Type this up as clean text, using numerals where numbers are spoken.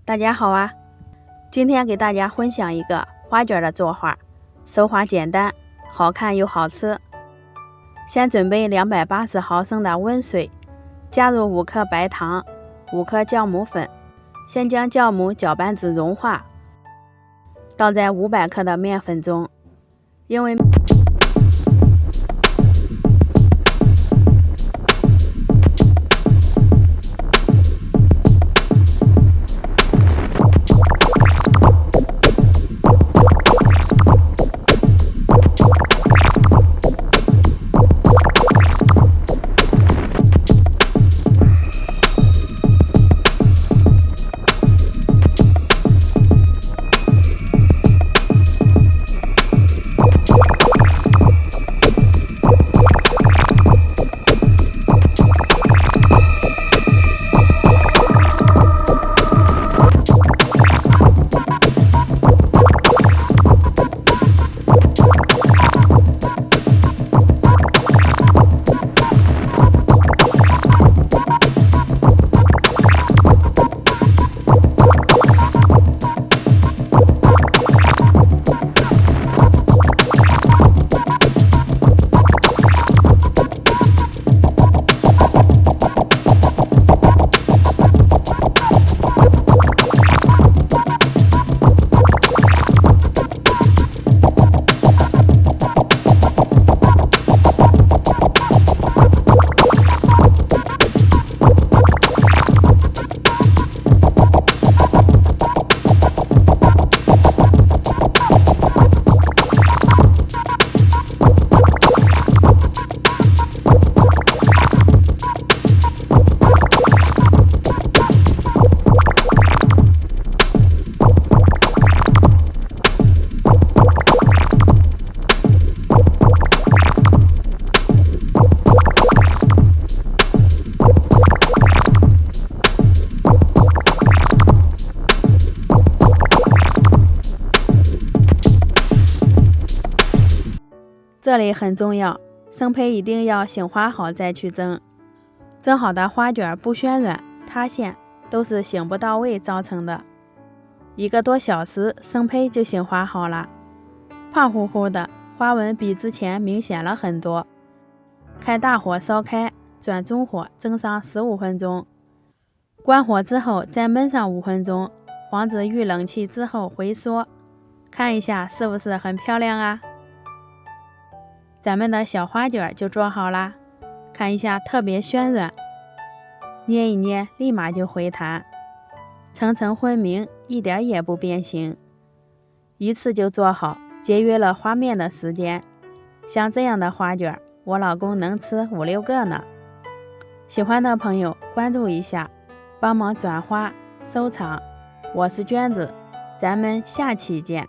大家好啊！今天给大家分享一个花卷的做法，手法简单，好看又好吃。先准备280毫升的温水，加入5克白糖、5克酵母粉，先将酵母搅拌至融化，倒在500克的面粉中。因为这里很重要，生胚一定要醒花好再去蒸。蒸好的花卷不暄软、塌陷，都是醒不到位造成的。1个多小时，生胚就醒花好了，胖乎乎的，花纹比之前明显了很多。开大火烧开，转中火蒸上15分钟，关火之后再焖上5分钟，防止遇冷气之后回缩。看一下是不是很漂亮啊？咱们的小花卷就做好啦，看一下特别暄软，捏一捏立马就回弹，层层分明，一点也不变形，一次就做好，节约了花面的时间。像这样的花卷，我老公能吃5、6个呢。喜欢的朋友关注一下，帮忙转发收藏。我是娟子，咱们下期见。